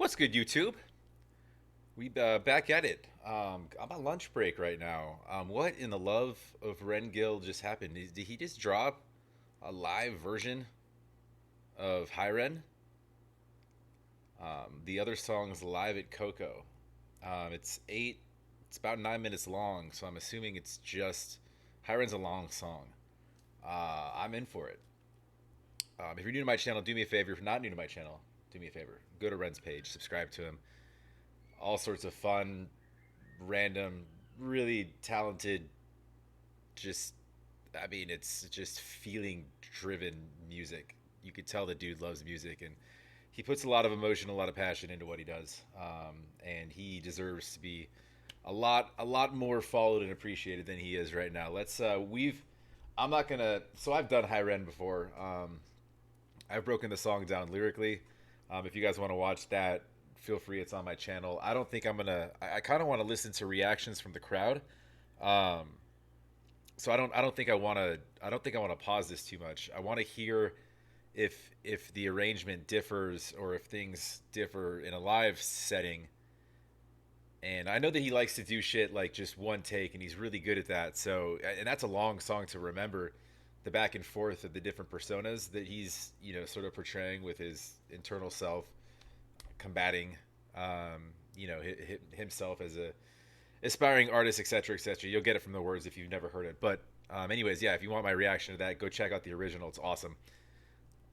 What's good, YouTube? We back at it. I'm on lunch break right now. What in the love of Ren Gill just happened? Did he just drop a live version of High Ren? The other song is live at KOKO. It's eight. It's about 9 minutes long, so I'm assuming it's just High Ren's a long song. I'm in for it. If you're new to my channel, do me a favor. If you're not new to my channel, do me a favor. Go to Ren's page, subscribe to him. All sorts of fun, random, really talented, just, I mean, it's just feeling driven music. You could tell the dude loves music, and he puts a lot of emotion, a lot of passion into what he does. And he deserves to be a lot more followed and appreciated than he is right now. I'm not gonna, so I've done High Ren before. I've broken the song down lyrically. If you guys want to watch that, feel free. It's on my channel. I don't think I'm gonna. I kind of want to listen to reactions from the crowd. Um, so I don't think I want to. I don't think I want to pause this too much. I want to hear if the arrangement differs or if things differ in a live setting. And I know that he likes to do shit like just one take, and he's really good at that. So, and that's a long song to remember, the back and forth of the different personas that he's, sort of portraying with his internal self, combating, himself as a aspiring artist, etc., etc. You'll get it from the words if you've never heard it. But, anyways, yeah, if you want my reaction to that, go check out the original. It's awesome.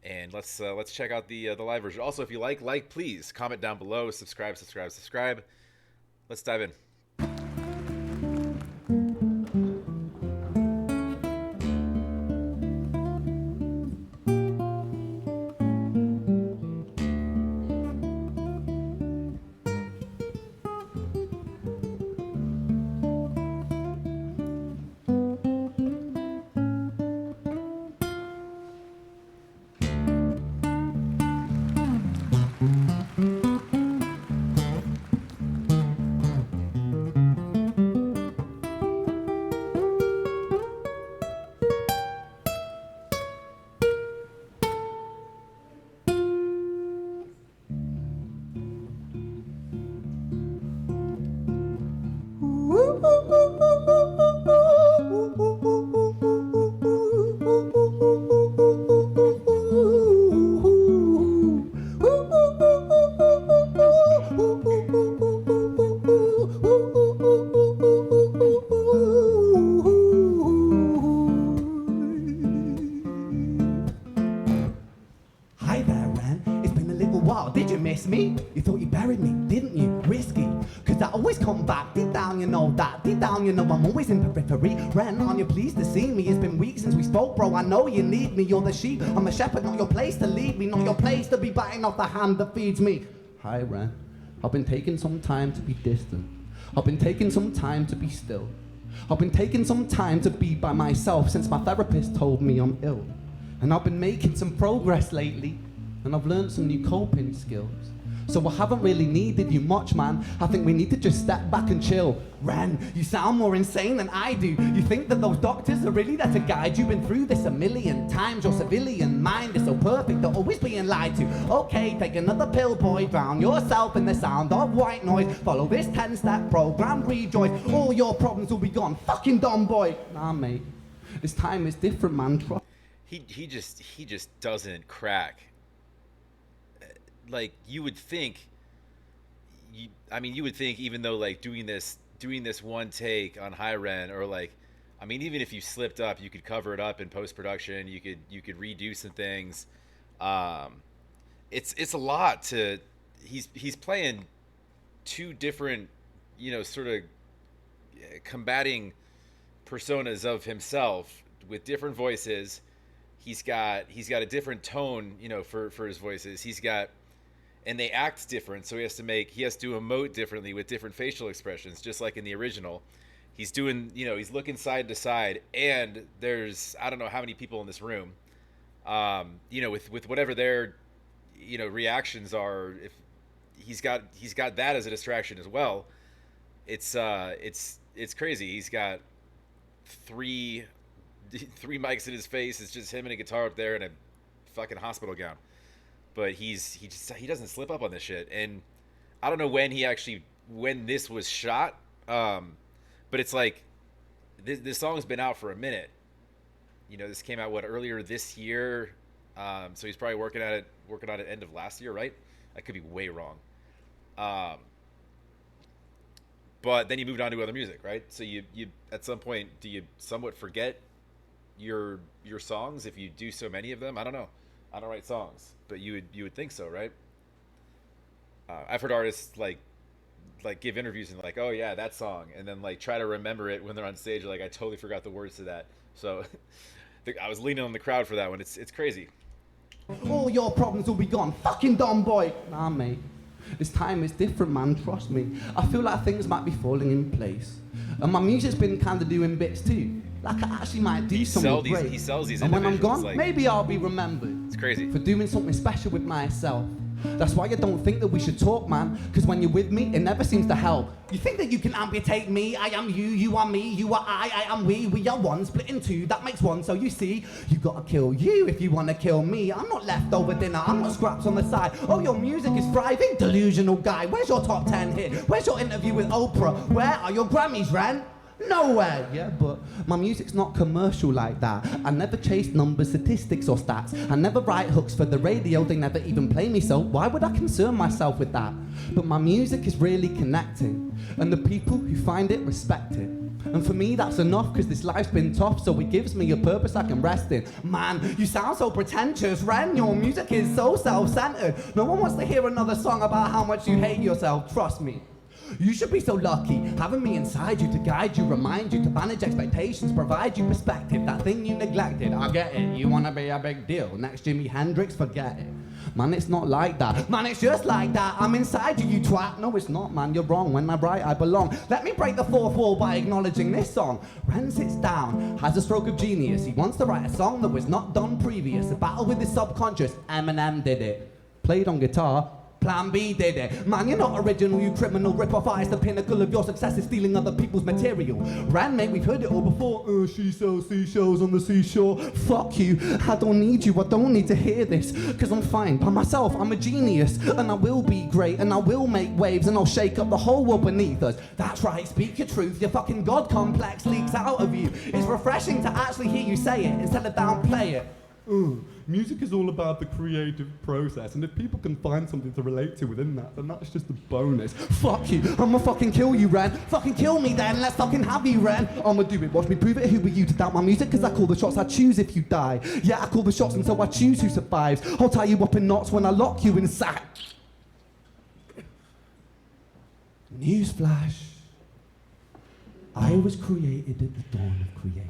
And let's check out the live version. Also, if you like, please comment down below, subscribe. Let's dive in. Hi there, Ran. It's been a little while. Did you miss me? You thought you buried me, didn't you? Risky. Cause I always come back. Deep down, you know that. Deep down, you know I'm always in periphery. Ran, aren't you pleased to see me? It's been weeks since we spoke, bro. I know you need me. You're the sheep. I'm the shepherd, not your place to lead me. Not your place to be biting off the hand that feeds me. Hi, Ran. I've been taking some time to be distant. I've been taking some time to be still. I've been taking some time to be by myself since my therapist told me I'm ill. And I've been making some progress lately, and I've learned some new coping skills. So I haven't really needed you much, man. I think we need to just step back and chill. Ren, you sound more insane than I do. You think that those doctors are really there to guide you? Been through this a million times. Your civilian mind is so perfect, they're always being lied to. Okay, take another pill, boy. Drown yourself in the sound of white noise. Follow this 10-step program, rejoice. All your problems will be gone. Fucking dumb boy. Nah, mate. This time is different, man. He just doesn't crack. Like you would think. You would think, even though like doing this one take on High Ren, or like, even if you slipped up, you could cover it up in post production. You could redo some things. It's a lot to. He's playing two different, sort of combating personas of himself with different voices. He's got a different tone, for his voices. And they act different, so he has to emote differently with different facial expressions, just like in the original. He's doing, he's looking side to side, and there's, I don't know how many people in this room, with whatever their, reactions are. If he's got that as a distraction as well. It's crazy. He's got three mics in his face. It's just him and a guitar up there and a fucking hospital gown. but he doesn't slip up on this shit. And I don't know when this was shot, but it's like this song's been out for a minute. This came out earlier this year, so he's probably working on it end of last year, right? I could be way wrong. But then you moved on to other music, right? So you at some point, do you somewhat forget your songs if you do so many of them? I don't know. I don't write songs, but you would think so, right? I've heard artists like give interviews and like, oh yeah, that song, and then like try to remember it when they're on stage. Like, I totally forgot the words to that. So I was leaning on the crowd for that one. It's crazy. All your problems will be gone. Fucking dumb boy. Nah, mate. This time is different, man. Trust me. I feel like things might be falling in place, and my music's been kind of doing bits too. Like I actually might do something great. He sells these. And when I'm gone, like, maybe I'll be remembered. It's crazy. For doing something special with myself. That's why I don't think that we should talk, man. Because when you're with me, it never seems to help. You think that you can amputate me? I am you, you are me, you are I am we are one, split in two, that makes one. So you see, you gotta kill you if you wanna kill me. I'm not leftover dinner, I'm not scraps on the side. Oh, your music is thriving, delusional guy. Where's your top 10 hit? Where's your interview with Oprah? Where are your Grammys, Ren? Nowhere, yeah, but my music's not commercial like that. I never chase numbers, statistics or stats. I never write hooks for the radio, they never even play me, so why would I concern myself with that? But my music is really connecting, and the people who find it respect it. And for me that's enough, cause this life's been tough, so it gives me a purpose I can rest in. Man, you sound so pretentious, Ren, your music is so self-centered. No one wants to hear another song about how much you hate yourself, trust me. You should be so lucky, having me inside you to guide you, remind you, to manage expectations, provide you perspective, that thing you neglected. I get it, you wanna be a big deal, next Jimi Hendrix, forget it. Man, it's not like that, man, it's just like that. I'm inside you, you twat. No, it's not, man, you're wrong. When I write, I belong. Let me break the fourth wall by acknowledging this song. Ren sits down, has a stroke of genius. He wants to write a song that was not done previous. A battle with his subconscious, Eminem did it. Played on guitar, Plan B did it. Man, you're not original, you criminal rip-off artist. The pinnacle of your success is stealing other people's material. Ran, mate, we've heard it all before. She sells seashells on the seashore. Fuck you, I don't need you, I don't need to hear this. Cause I'm fine by myself, I'm a genius. And I will be great, and I will make waves, and I'll shake up the whole world beneath us. That's right, speak your truth, your fucking God complex leaks out of you. It's refreshing to actually hear you say it, instead of downplay it. Music is all about the creative process, and if people can find something to relate to within that, then that's just a bonus. Fuck you, I'ma fucking kill you, Ren. Fucking kill me then, let's fucking have you, Ren. I'ma do it, watch me prove it. Who are you to doubt my music? Cause I call the shots, I choose if you die. Yeah, I call the shots, and so I choose who survives. I'll tie you up in knots when I lock you inside. Newsflash. I was created at the dawn of creation.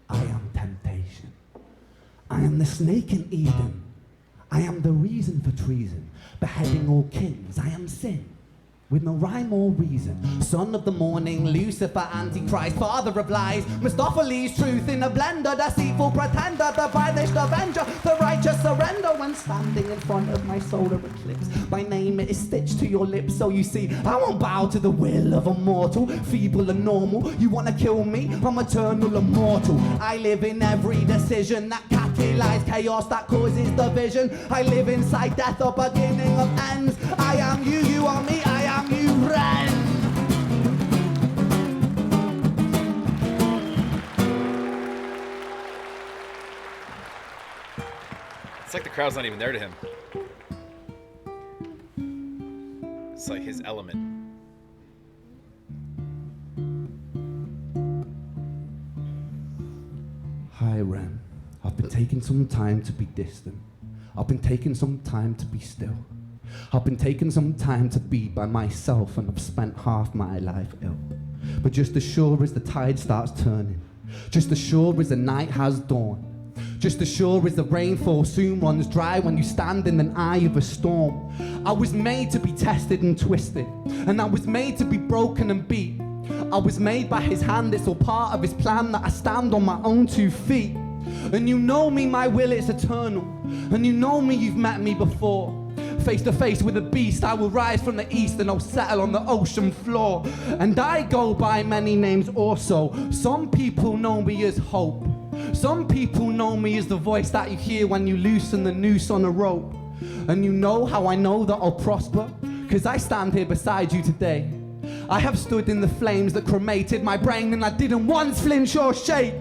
I am temptation. I am the snake in Eden. I am the reason for treason, beheading all kings. I am sin, with no rhyme or reason. Son of the morning, Lucifer, Antichrist, father of lies. Mephistophelies, truth in a blender, deceitful pretender, the banished avenger, the righteous surrender. When standing in front of my solar eclipse, my name is stitched to your lips. So you see, I won't bow to the will of a mortal, feeble and normal. You wanna kill me? I'm eternal, immortal. I live in every decision that catalyzes chaos, that causes division. I live inside death, the beginning of ends. I am you, you are me, I am you, Ren. It's like the crowd's not even there to him. It's like his element. Hi, Ren. I've been taking some time to be distant. I've been taking some time to be still. I've been taking some time to be by myself, and I've spent half my life ill. But just as sure as the tide starts turning, just as sure as the night has dawned, just as sure as the rainfall soon runs dry when you stand in an eye of a storm. I was made to be tested and twisted, and I was made to be broken and beat. I was made by his hand, it's all part of his plan that I stand on my own 2 feet. And you know me, my will is eternal, and you know me, you've met me before. Face to face with a beast, I will rise from the east and I'll settle on the ocean floor. And I go by many names also. Some people know me as hope. Some people know me as the voice that you hear when you loosen the noose on a rope. And you know how I know that I'll prosper? 'Cause I stand here beside you today. I have stood in the flames that cremated my brain, and I didn't once flinch or shake.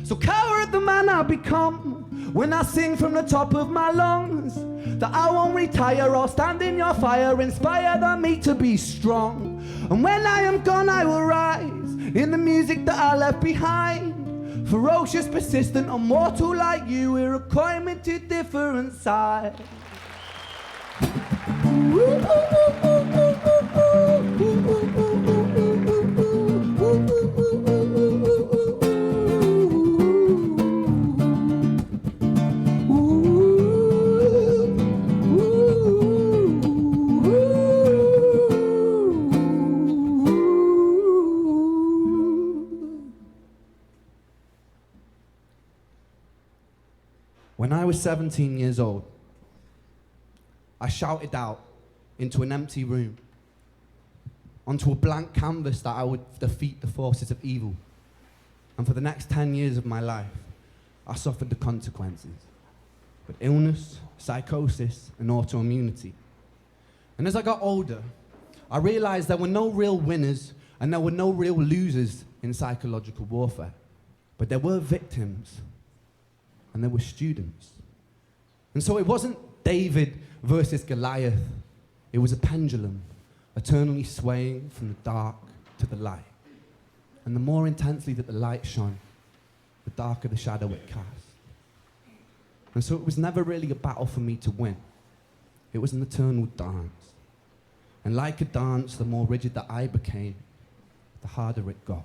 So coward the man I become when I sing from the top of my lungs, that I won't retire or stand in your fire, inspired on me to be strong. And when I am gone I will rise in the music that I left behind. Ferocious, persistent, immortal like you, we're a coin to different sides. When I was 17 years old, I shouted out into an empty room, onto a blank canvas, that I would defeat the forces of evil. And for the next 10 years of my life, I suffered the consequences of illness, psychosis, and autoimmunity. And as I got older, I realized there were no real winners and there were no real losers in psychological warfare. But there were victims and there were students. And so it wasn't David versus Goliath. It was a pendulum, eternally swaying from the dark to the light. And the more intensely that the light shone, the darker the shadow it cast. And so it was never really a battle for me to win. It was an eternal dance. And like a dance, the more rigid that I became, the harder it got.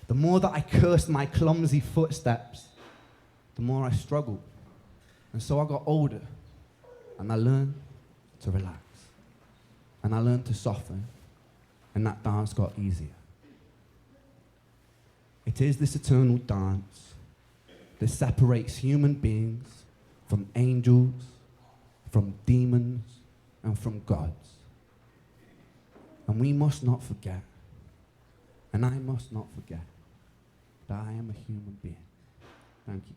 The more that I cursed my clumsy footsteps, the more I struggled. And so I got older, and I learned to relax. And I learned to soften, and that dance got easier. It is this eternal dance that separates human beings from angels, from demons, and from gods. And we must not forget, and I must not forget, that I am a human being. Thank you.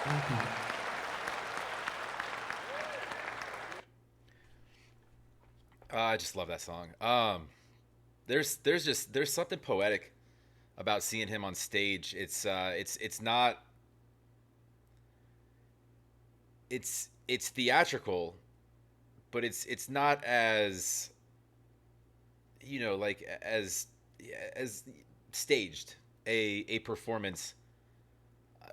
Thank you. I just love that song. There's something poetic about seeing him on stage. It's not. It's theatrical, but it's not as, like as staged a performance.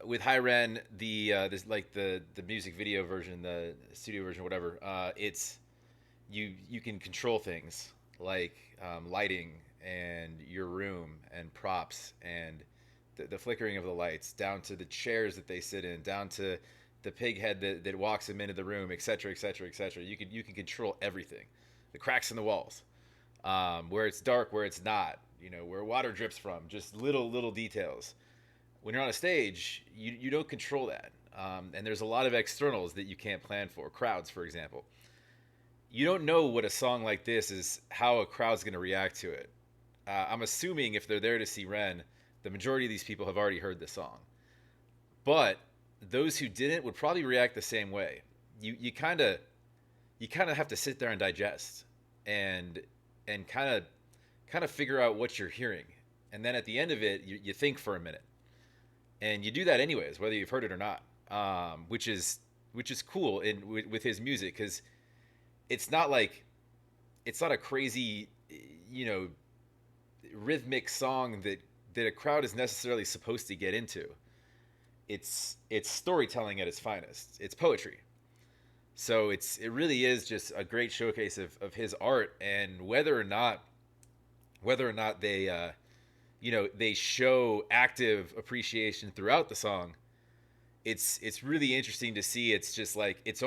With Hyren, this like the music video version, the studio version, whatever. It's you can control things like lighting and your room and props and the flickering of the lights, down to the chairs that they sit in, down to the pig head that walks them into the room, etc., etc., etc. You can control everything, the cracks in the walls, where it's dark, where it's not, where water drips from, just little details. When you're on a stage, you don't control that, and there's a lot of externals that you can't plan for. Crowds, for example. You don't know what a song like this is, how a crowd's going to react to it. I'm assuming if they're there to see Ren, the majority of these people have already heard the song. But those who didn't would probably react the same way. You kind of have to sit there and digest and kind of figure out what you're hearing, and then at the end of it, you think for a minute, and you do that anyways, whether you've heard it or not, which is cool with his music, because it's not a crazy, rhythmic song that a crowd is necessarily supposed to get into. It's storytelling at its finest. It's poetry. So it really is just a great showcase of his art, and whether or not they they show active appreciation throughout the song, it's really interesting to see. It's just like it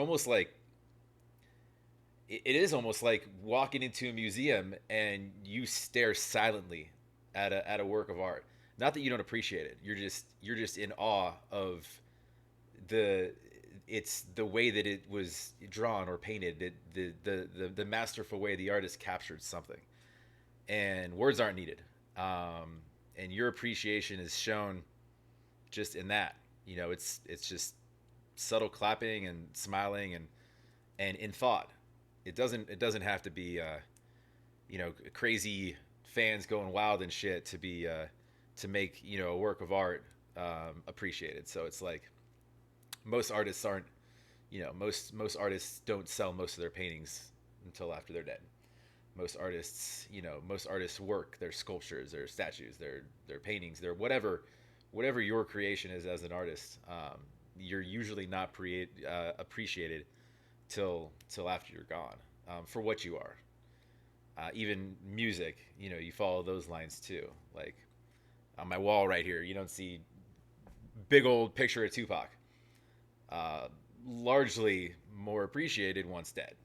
is almost like walking into a museum and you stare silently at a work of art. Not that you don't appreciate it. You're just in awe of the way that it was drawn or painted, the masterful way the artist captured something. And words aren't needed. And your appreciation is shown just in that. It's just subtle clapping and smiling and in thought. It doesn't have to be crazy fans going wild and shit to make a work of art appreciated. So it's like most artists aren't most artists don't sell most of their paintings until after they're dead. Most artists work their sculptures, their statues, their paintings, their whatever your creation is as an artist. You're usually not appreciated till after you're gone, for what you are. Even music, you follow those lines too. Like on my wall right here, you don't see big old picture of Tupac. Uh, Largely more appreciated once dead,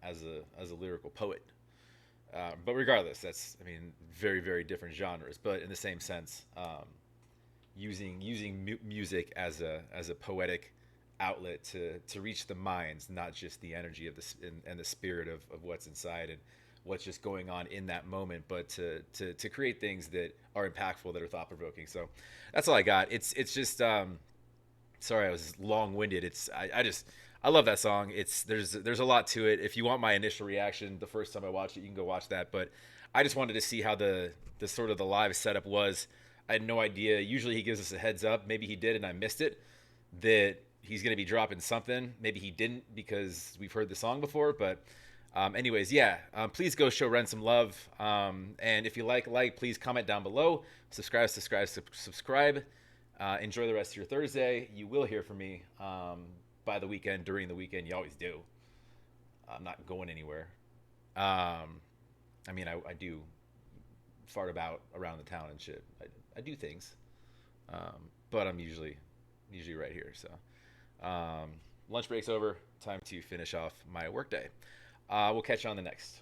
as a lyrical poet. But regardless, that's, I mean, very very different genres, but in the same sense, using music as a poetic outlet to reach the minds, not just the energy of and the spirit of what's inside and what's just going on in that moment, but to create things that are impactful, that are thought provoking. So that's all I got. It's just sorry I was long winded. I love that song. There's a lot to it. If you want my initial reaction the first time I watched it, you can go watch that. But I just wanted to see how the sort of the live setup was. I had no idea. Usually he gives us a heads up. Maybe he did and I missed it. That he's going to be dropping something. Maybe he didn't because we've heard the song before. But anyways, yeah. Please go show Ren some love. And if you like, please comment down below. Subscribe. Enjoy the rest of your Thursday. You will hear from me by the weekend, during the weekend. You always do. I'm not going anywhere. I mean, I do fart about around the town and shit. I do things, but I'm usually right here. So lunch break's over. Time to finish off my workday. We'll catch you on the next.